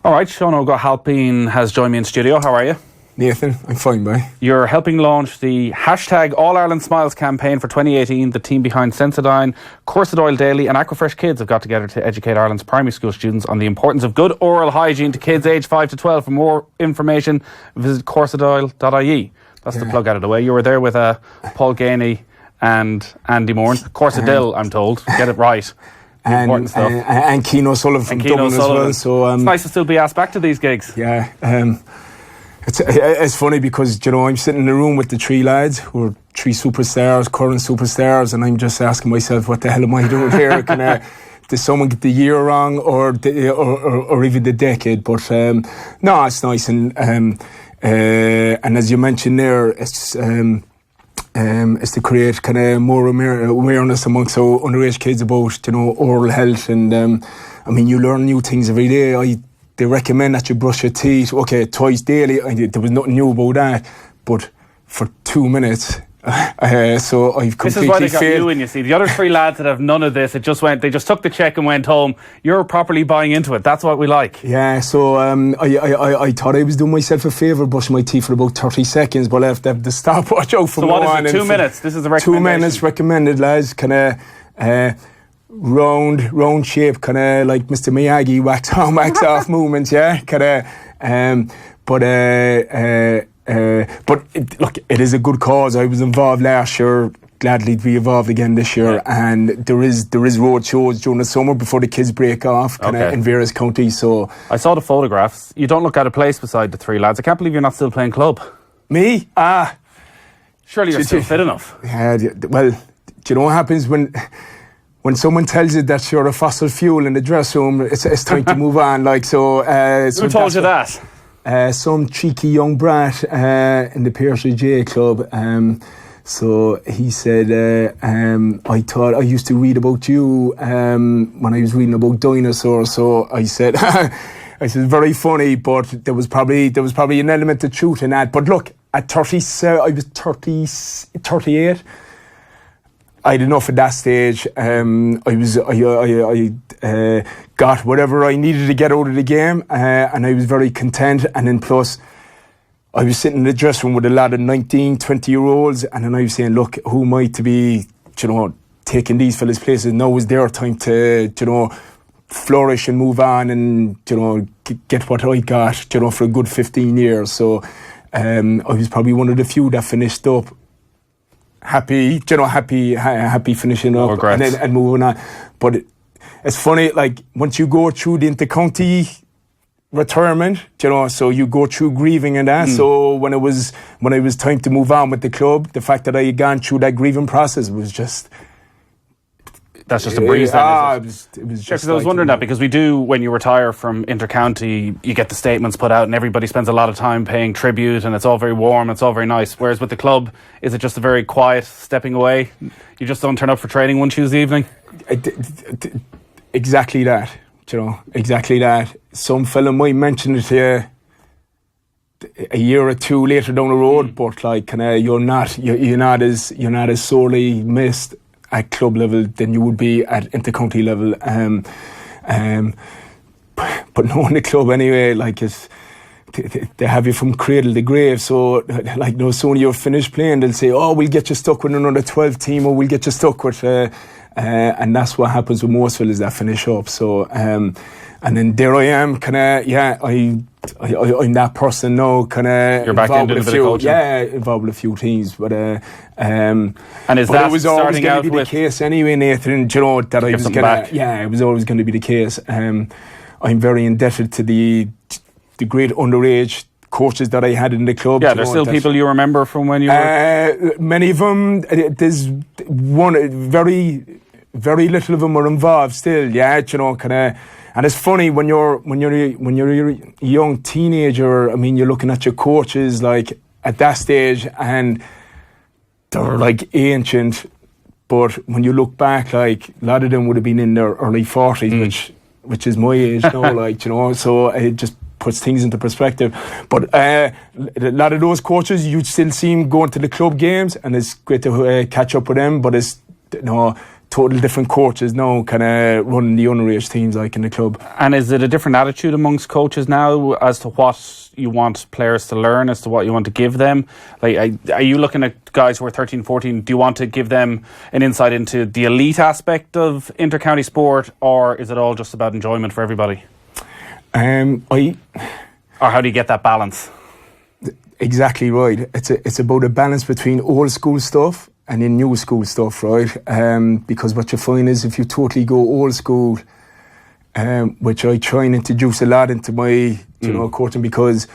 All right, Seán Óg Ó hAilpín has joined me in studio. How are you? Nathan, I'm fine, boy. You're helping launch the hashtag All Ireland Smiles campaign for 2018. The team behind Sensodyne, Cork Daily and Aquafresh Kids have got together to educate Ireland's primary school students on the importance of good oral hygiene to kids aged 5 to 12. For more information, visit corsadile.ie. That's the plug out of the way. You were there with Paul Ganey and Andy Moore. Corsadile, I'm told. Get it right. And Seán Óg Ó from Dublin as well. So, it's nice to still be asked back to these gigs. Yeah. It's funny because, I'm sitting in a room with the three lads who are three superstars, current superstars, and I'm just asking myself, what the hell am I doing here? Did someone get the year wrong or even the decade? But no, it's nice. And as you mentioned there, it's to create kind of more awareness amongst underage kids about, oral health. And you learn new things every day. They recommend that you brush your teeth, twice daily. There was nothing new about that, but for 2 minutes. So I've completely failed. This is why they got you in, you see. The other three lads that have none of this, they just took the check and went home. You're properly buying into it. That's what we like. Yeah, so I thought I was doing myself a favour brushing my teeth for about 30 seconds, but I have to have the stopwatch out from now on. So what is it, 2 minutes? This is the recommendation. 2 minutes recommended, lads. Round shape, kind of like Mr. Miyagi wax on, wax off movements, yeah. But it is a good cause. I was involved last year, gladly to be involved again this year, and there is road shows during the summer before the kids break off, in various counties. So I saw the photographs. You don't look out of place beside the three lads. I can't believe you're not still playing club. Me? Surely you're still fit enough. Yeah. Well, do you know what happens when someone tells you that you're a fossil fuel in the dressing room? It's time to move on. Who told you that? Some cheeky young brat in the Piercy J Club. So he said, I thought I used to read about you when I was reading about dinosaurs. So I said, very funny, but there was probably an element of truth in that. But look, at 37, I was 38. I had enough at that stage. I got whatever I needed to get out of the game, and I was very content. And then plus, I was sitting in the dressing room with a lot of 19, 20-year-olds, and then I was saying, look, who am I to be, taking these fellas' places? Now is their time to, flourish and move on and, get what I got, for a good 15 years. So I was probably one of the few that finished up happy finishing up and moving on. But it's funny, like once you go through the inter-county retirement, so you go through grieving and that. So when it was time to move on with the club, the fact that I had gone through that grieving process was just. That's just a breeze then, is it? It was just. Because I was wondering that, because we do, when you retire from inter-county, you get the statements put out and everybody spends a lot of time paying tribute and it's all very warm, it's all very nice. Whereas with the club, is it just a very quiet stepping away? You just don't turn up for training one Tuesday evening? Exactly that, exactly that. Some fella might mention it to you a year or two later down the road, but you're not as sorely missed at club level than you would be at inter-county level. But knowing the club anyway, they have you from cradle to grave. So, no sooner you're finished playing, they'll say, "Oh, we'll get you stuck with another 12 team, or we'll get you stuck with," and that's what happens with most fellas that finish up. So, and then there I am, I'm that person now, You're back into the coaching. Yeah, involved with a few teams, but and is but that it was always starting going out to be with the case anyway, Nathan? That I was gonna, it was always going to be the case. I'm very indebted to the great underage coaches that I had in the club. Yeah, there's still people you remember from when you were. Many of them. There's one very, very little of them are involved still. Yeah, And it's funny when you're a young teenager. You're looking at your coaches at that stage, and they're ancient. But when you look back, a lot of them would have been in their early 40s, which is my age now. So it just puts things into perspective. But a lot of those coaches, you still see them going to the club games, and it's great to catch up with them. But it's total different coaches now kind of running the underage teams like in the club. And is it a different attitude amongst coaches now as to what you want players to learn, as to what you want to give them? Like, are you looking at guys who are 13, 14, do you want to give them an insight into the elite aspect of inter-county sport, or is it all just about enjoyment for everybody? Or how do you get that balance? Exactly right. It's about a balance between old school stuff and in new school stuff, right? Because what you find is if you totally go old school, which I try and introduce a lot into my coaching, because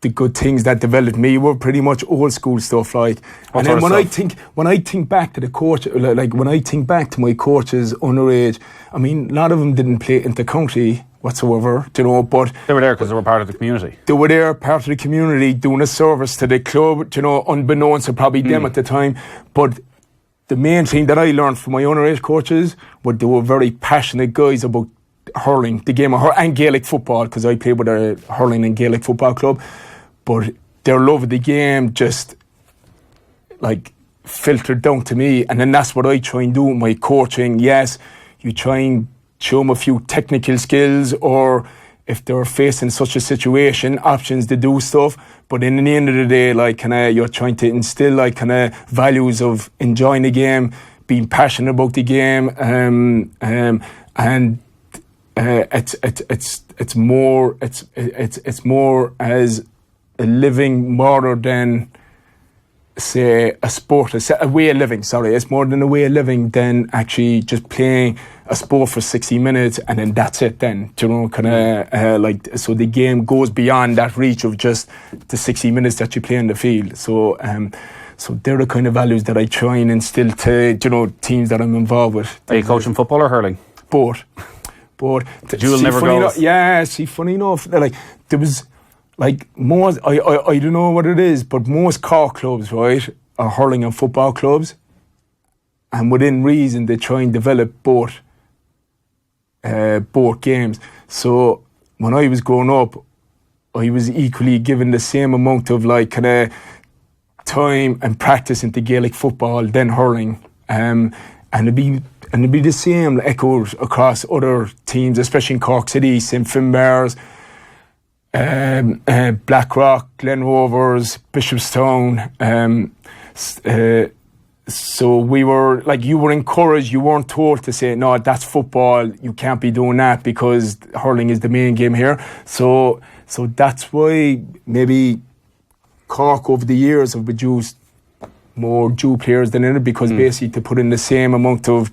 the good things that developed me were pretty much old school stuff, like. And then when I think back to the coach, like when I think back to my coaches underage, I mean, a lot of them didn't play inter-county whatsoever, but they were there because they were part of the community. They were there, part of the community, doing a service to the club, unbeknownst to probably them at the time. But the main thing that I learned from my underage coaches was they were very passionate guys about hurling, the game of hurling, and Gaelic football, because I played with a hurling and Gaelic football club. But their love of the game just like filtered down to me, and then that's what I try and do with my coaching. Yes, you try and show them a few technical skills, or if they're facing such a situation, options to do stuff. But in the end of the day, like you're trying to instill like values of enjoying the game, being passionate about the game, and it's more as a living rather than, say, a sport, a way of living. Sorry, it's more than a way of living than actually just playing a sport for 60 minutes and then that's it. Then so the game goes beyond that reach of just the 60 minutes that you play in the field. So they're the kind of values that I try and instill to teams that I'm involved with. Are you coaching football or hurling? Both. Jewel never goes. Funny enough, like there was. Like most, I don't know what it is, but most Cork clubs, right, are hurling and football clubs, and within reason they try and develop both games. So when I was growing up, I was equally given the same amount of time and practice into Gaelic football than hurling, and it'd be the same echoed across other teams, especially in Cork City, St Finbarrs, Blackrock, Glen Rovers, Bishopstown. So we were like, you were encouraged, you weren't told to say, no, that's football, you can't be doing that because hurling is the main game here. So that's why maybe Cork over the years have produced more Jew players than in it, because basically to put in the same amount of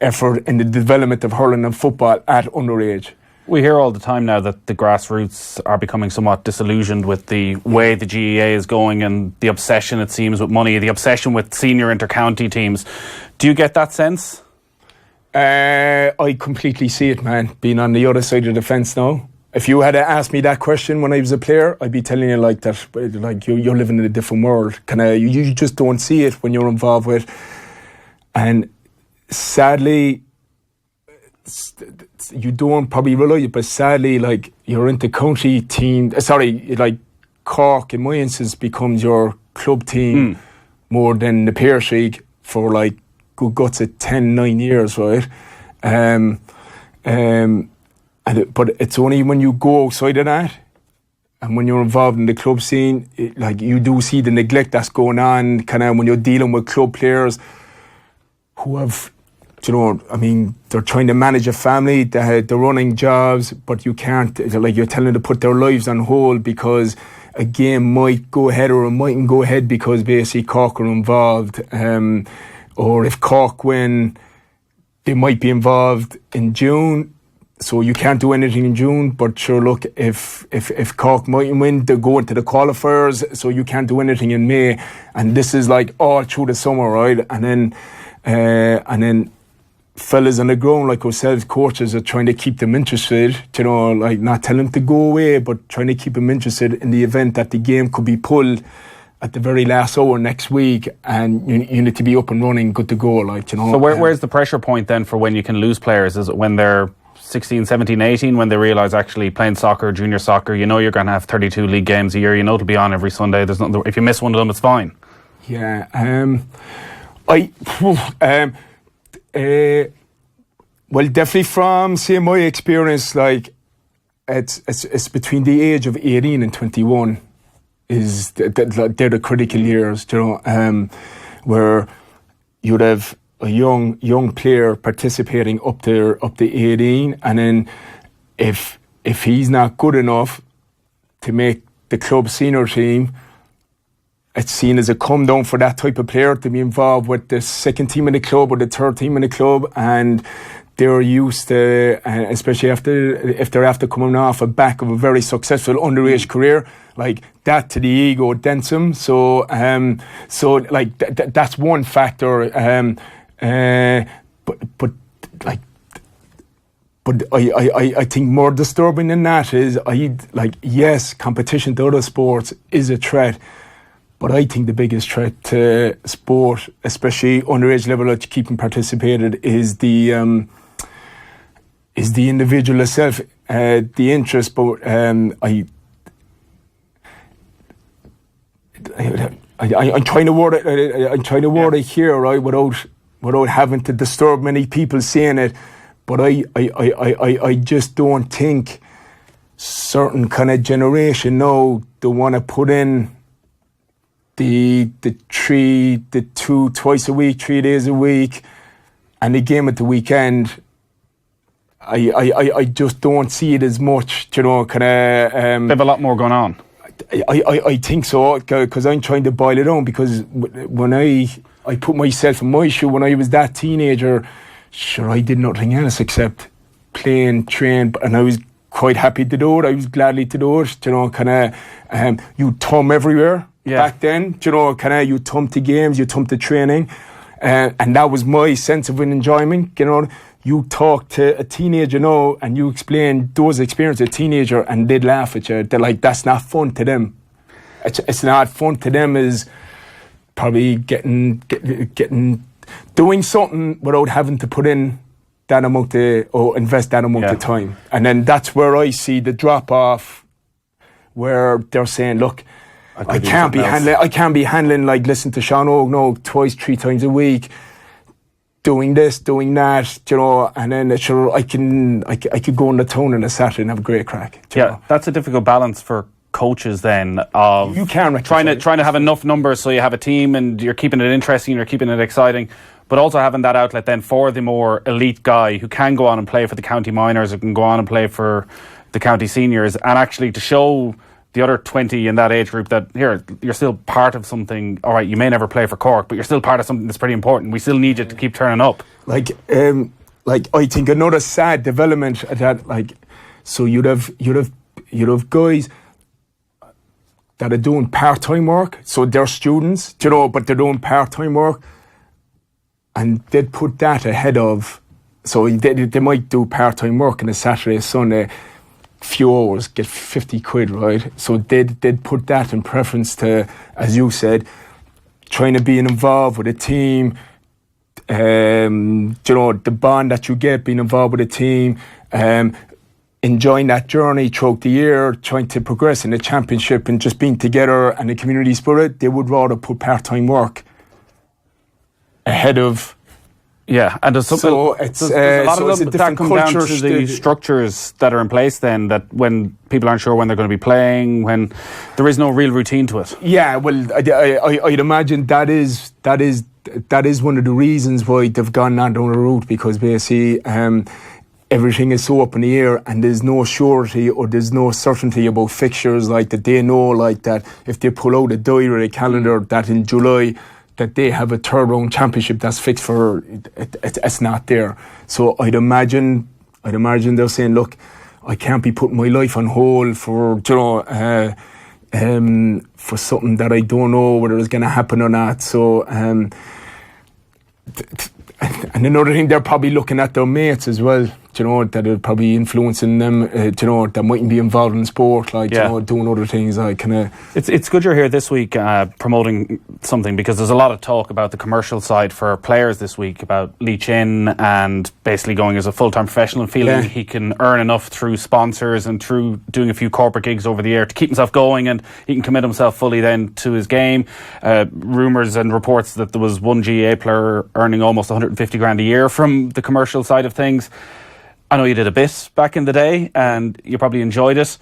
effort in the development of hurling and football at underage. We hear all the time now that the grassroots are becoming somewhat disillusioned with the way the GEA is going and the obsession, it seems, with money, the obsession with senior inter-county teams. Do you get that sense? I completely see it, man, being on the other side of the fence now. If you had asked me that question when I was a player, I'd be telling you like that, like you're living in a different world. You just don't see it when you're involved with. And sadly, you don't probably realize it, but sadly, like your inter-county team, like Cork, in my instance, becomes your club team more than the Pearse League for like good guts at 9 years, right? But it's only when you go outside of that and when you're involved in the club scene, like you do see the neglect that's going on, when you're dealing with club players who have, they're trying to manage a family, they're running jobs, but you can't, like you're telling them to put their lives on hold because a game might go ahead or it mightn't go ahead because basically Cork are involved. Or if Cork win, they might be involved in June, so you can't do anything in June. But sure, look, if Cork might win, they go into the qualifiers, so you can't do anything in May. And this is like all through the summer, right? And then fellas on the ground like ourselves, coaches, are trying to keep them interested, like not tell them to go away, but trying to keep them interested in the event that the game could be pulled at the very last hour next week, and you need to be up and running, good to go, So where's the pressure point then for when you can lose players? Is it when they're 16, 17, 18, when they realise actually playing soccer, junior soccer, you're going to have 32 league games a year, it'll be on every Sunday, there's nothing, if you miss one of them, it's fine? Yeah, Well, definitely from, say, my experience, like, it's between the age of 18 and 21 is they're the critical years, where you'd have a young player participating up to 18, and then if he's not good enough to make the club senior team, it's seen as a come down for that type of player to be involved with the second team in the club or the third team in the club, and they're used to, especially if they're after coming off a back of a very successful underage career, like that to the ego dents them. So like that's one factor. But I think more disturbing than that is yes, competition to other sports is a threat. But I think the biggest threat to sport, especially underage level that keeping participated, is the individual itself, the interest. But I'm trying to word it here, right, without having to disturb many people saying it. But I just don't think certain kind of generation now they want to put in the two twice a week, 3 days a week, and the game at the weekend. I just don't see it as much, kind of. They have a lot more going on. I think so, because I'm trying to boil it down. Because when I put myself in my shoe when I was that teenager, sure, I did nothing else except play and train, and I was quite happy to do it. I was gladly to do it. You thumb everywhere. Yeah. Back then, you thumb to games, you thumb to training, and that was my sense of an enjoyment. You talk to a teenager now and you explain those experiences to a teenager and they'd laugh at you. They're like, that's not fun to them. It's not fun to them is probably getting doing something without having to put in that amount or invest that amount of time. And then that's where I see the drop off, where they're saying, look, I can't be handling like listen to Seán Óg Ó twice, 3 times a week, doing this, doing that, and then sure I could go in the town on a Saturday and have a great crack. That's a difficult balance for coaches then of you can trying to have enough numbers so you have a team and you're keeping it interesting, you're keeping it exciting, but also having that outlet then for the more elite guy who can go on and play for the county minors, who can go on and play for the county seniors, and actually to show the other 20 in that age group that here you're still part of something. All right, you may never play for Cork, but you're still part of something that's pretty important. We still need you to keep turning up. I think another sad development of that, so you'd have guys that are doing part-time work, so they're students, but they're doing part-time work, and they'd put that ahead of, so they might do part-time work on a Saturday, Sunday, few hours, get 50 quid, right? So they'd put that in preference to, as you said, trying to be involved with a team, the bond that you get being involved with a team, enjoying that journey throughout the year, trying to progress in the championship and just being together and the community spirit. They would rather put part-time work ahead of. Yeah, and there's a lot of that come down to the structures that are in place then, that when people aren't sure when they're going to be playing, when there is no real routine to it. Yeah, well, I'd imagine that is one of the reasons why they've gone that down the route, because basically everything is so up in the air and there's no surety or there's no certainty about fixtures, like that they know, like that if they pull out a diary or a calendar that in July that they have a third round championship that's fixed for it's not there. So I'd imagine they're saying, look, I can't be putting my life on hold for for something that I don't know whether it's going to happen or not. So and another thing, they're probably looking at their mates as well, you know, that are probably influencing them, you know, that mightn't be involved in sport, like, you know, doing other things, like, kind of. It's good you're here this week promoting something, because there's a lot of talk about the commercial side for players this week, about Lee Chin and basically going as a full-time professional and feeling he can earn enough through sponsors and through doing a few corporate gigs over the year to keep himself going, and he can commit himself fully then to his game. Rumours and reports that there was one GAA player earning almost 150 grand a year from the commercial side of things. I know you did a bit back in the day and you probably enjoyed it.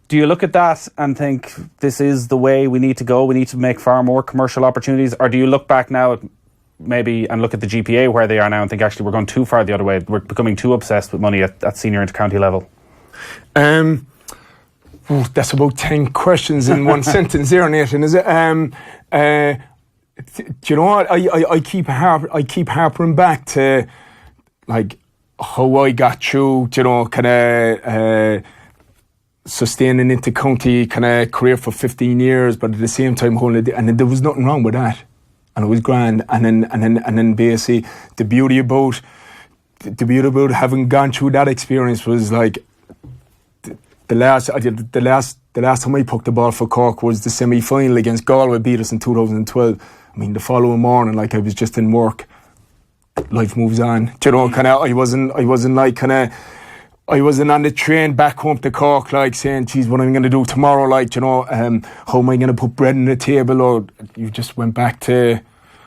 Do you look at that and think this is the way we need to go? We need to make far more commercial opportunities? Or do you look back now at maybe and look at the GPA where they are now and think actually we're going too far the other way? We're becoming too obsessed with money at senior inter-county level. That's about 10 questions in one sentence there, Nathan, is it? Do you know what? I keep harping back to, like, how I got through, you know, kind of sustaining into county kind of career for 15 years, but at the same time holding it, and there was nothing wrong with that, and it was grand. And then basically the beauty about having gone through that experience was like the last time I poked the ball for Cork was the semi-final against Galway, beat us in 2012. I mean, the following morning, like, I was just in work. Life moves on. Do you know, kind of, I wasn't on the train back home to Cork, like, saying, geez, what am I going to do tomorrow? Like, you know, how am I going to put bread on the table? Or I just went back to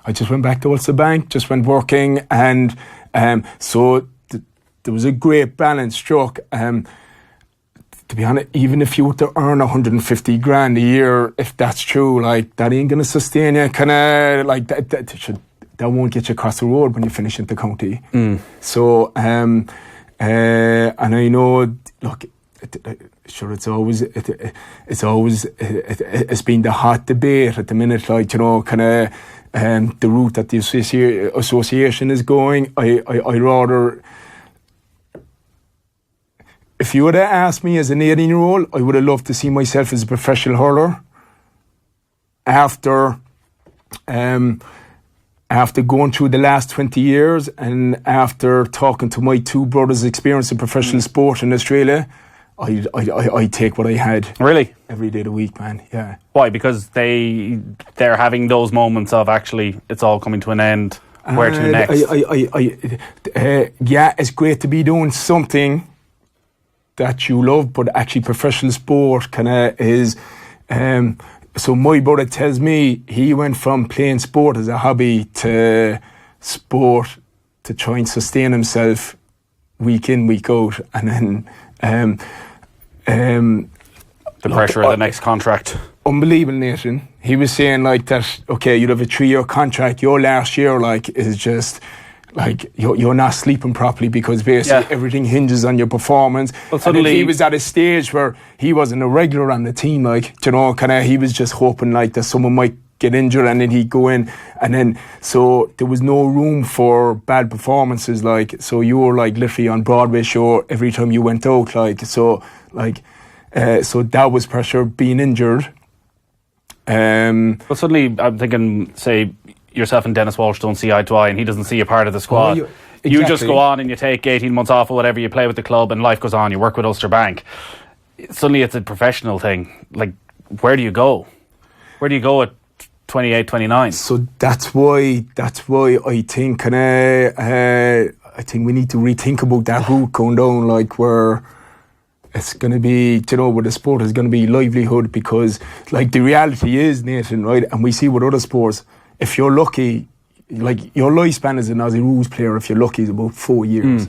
Ulster Bank, just went working. And so there was a great balance struck. To be honest, even if you were to earn 150 grand a year, if that's true, like, that ain't going to sustain you. Kind of, like, that won't get you across the road when you finish into county. So, and I know, look, sure, it's been the hot debate at the minute, like, you know, kind of the route that the association is going. I rather, if you would have asked me as an 18-year-old, I would have loved to see myself as a professional hurler. After going through the last 20 years and after talking to my two brothers' experience in professional sport in Australia, I take what I had. Really? Every day of the week, man, yeah. Why? Because they're having those moments of actually it's all coming to an end. Where to next? Yeah, it's great to be doing something that you love, but actually professional sport kind of is... So my brother tells me he went from playing sport as a hobby to sport to try and sustain himself week in, week out. And then... the pressure of the next contract. Unbelievable, Nathan. He was saying, like, that, okay, you'd have a 3-year contract. Your last year, like, is just... like, you're not sleeping properly because basically everything hinges on your performance. Well, suddenly he was at a stage where he wasn't a regular on the team, like, you know, kind of, he was just hoping, like, that someone might get injured and then he'd go in. And then, so there was no room for bad performances, like, so you were, like, literally on Broadway show every time you went out, like, so, like, so that was pressure, being injured. Well, suddenly I'm thinking, say, yourself and Dennis Walsh don't see eye to eye and he doesn't see you part of the squad. Exactly. You just go on and you take 18 months off or whatever, you play with the club and life goes on, you work with Ulster Bank. Suddenly it's a professional thing. Like, where do you go? Where do you go at 28, 29? So that's why I think I think we need to rethink about that route going down, like, where it's going to be, you know, where the sport is going to be livelihood, because, like, the reality is, Nathan, right, and we see with other sports, if you're lucky, like, your lifespan as an Aussie rules player, if you're lucky, is about 4 years.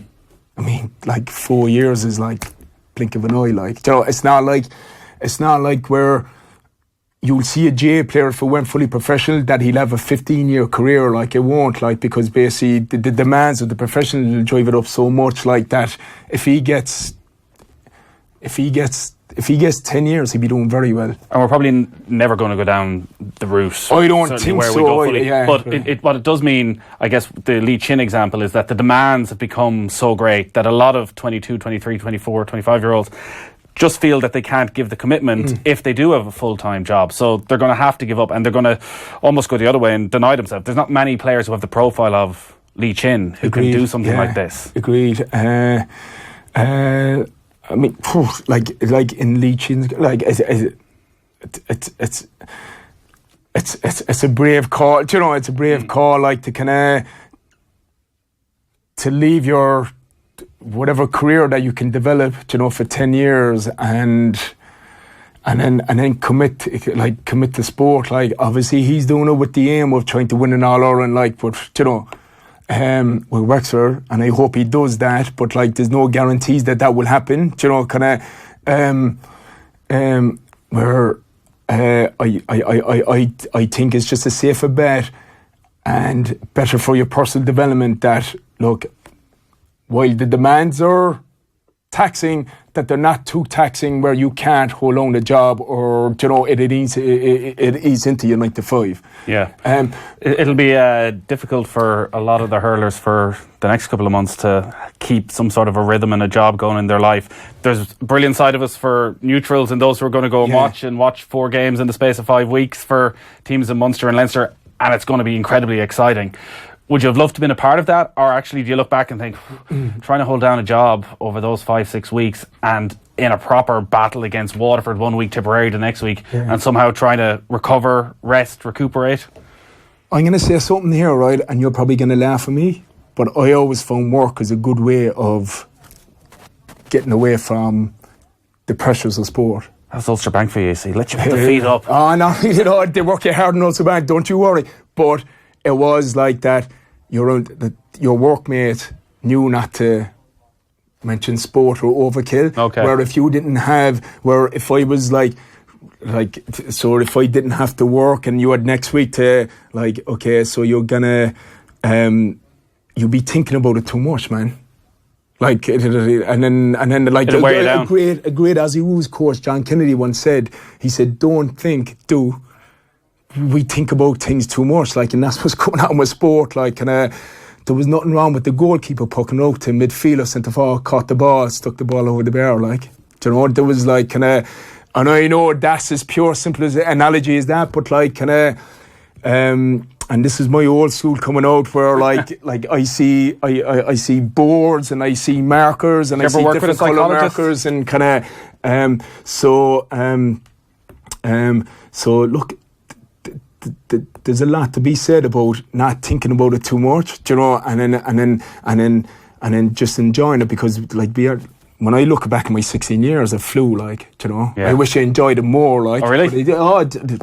I mean, like, 4 years is like blink of an eye, like, you know, it's not like where you'll see a GA player, if it went fully professional, that he'll have a 15-year career. Like, it won't, like, because basically the demands of the professional will drive it up so much, like, that if he gets 10 years, he'd be doing very well. And we're probably never going to go down the route. I don't think where so. We go yeah, but what it does mean, I guess, the Lee Chin example is that the demands have become so great that a lot of 22, 23, 24, 25-year-olds just feel that they can't give the commitment if they do have a full-time job. So they're going to have to give up and they're going to almost go the other way and deny themselves. There's not many players who have the profile of Lee Chin who can do something like this. Agreed. I mean, like in Lee Chin's, like it's a brave call. Do you know, it's a brave call, like to kind of to leave your whatever career that you can develop, you know, for 10 years and then commit to sport. Like obviously he's doing it with the aim of trying to win an All-Ireland, like, but you know, with Wexford, and I hope he does that, but like there's no guarantees that will happen, you know, kind of where I think it's just a safer bet and better for your personal development that, look, while the demands are taxing, that they're not too taxing where you can't hold on a job or, you know, it eats into your 9 to 5. Yeah. It'll be difficult for a lot of the hurlers for the next couple of months to keep some sort of a rhythm and a job going in their life. There's a brilliant side of us for neutrals and those who are going to go and watch 4 games in the space of 5 weeks for teams in Munster and Leinster, and it's going to be incredibly exciting. Would you have loved to have been a part of that? Or actually do you look back and think, trying to hold down a job over those 5-6 weeks and in a proper battle against Waterford 1 week, Tipperary the next week, and somehow trying to recover, rest, recuperate? I'm going to say something here, right, and you're probably going to laugh at me, but I always found work as a good way of getting away from the pressures of sport. That's Ulster Bank for you, see. Let you put the feet up. Oh, no, you know, they work you hard and also bad, don't you worry. But it was like that your workmate knew not to mention sport or overkill. Okay. Where if you didn't have, where if I was so if I didn't have to work and you had next week to, like, okay, so you're gonna, you'll be thinking about it too much, man. Like, and then like a great Aussie Rules coach, John Kennedy, once said, he said, don't think, do. We think about things too much, like, and that's what's going on with sport, like, and there was nothing wrong with the goalkeeper pucking out to midfielder, centre forward, caught the ball, stuck the ball over the bar, like, do you know, there was like, and I know that's as pure, simple as an analogy as that, but like, and this is my old school coming out, where like I see boards and I see markers and I see different colour markers and so look, there's a lot to be said about not thinking about it too much, you know, and then just enjoying it, because like when I look back at my 16 years, it flew, like, you know. I wish I enjoyed it more, like. Oh, really? It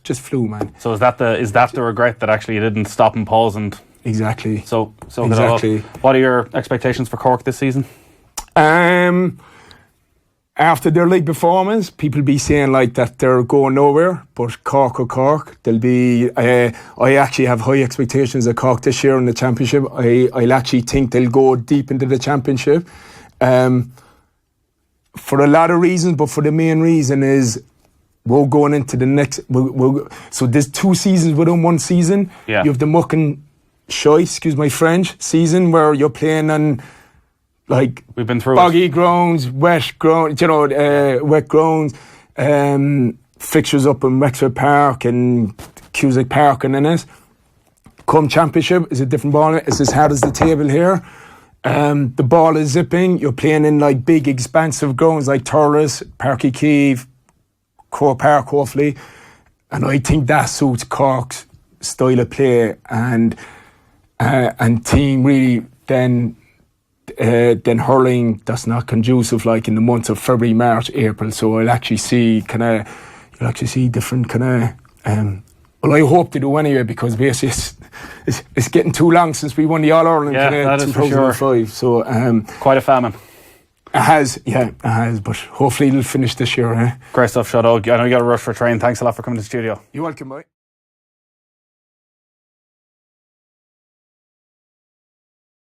just flew, man. So is that the regret that actually you didn't stop and pause and exactly? So exactly. What are your expectations for Cork this season? After their league performance, people be saying like that they're going nowhere, but Cork, they'll be. I actually have high expectations of Cork this year in the championship. I'll actually think they'll go deep into the championship, for a lot of reasons, but for the main reason is we're going into the next. So there's 2 seasons within 1 season. Yeah. You have the muck and shy, excuse my French, season where you're playing on, like, we've been through boggy grounds, wet grounds, you know, wet grounds, fixtures up in Wexford Park and Cusack Park and then it. Come championship is a different ball. It's as hard as the table here. The ball is zipping. You're playing in like big, expansive grounds like Thurles, Páirc Uí Chaoimh, Croke Park, hopefully. And I think that suits Cork's style of play and team really. Then hurling, that's not conducive like in the months of February, March, April. So you'll actually see different well, I hope to do anyway, because basically it's getting too long since we won the All-Ireland in 2005. Sure. So quite a famine. It has, but hopefully it'll finish this year. Great stuff, Seán Óg. I know you got to rush for a train. Thanks a lot for coming to the studio. You're welcome, mate.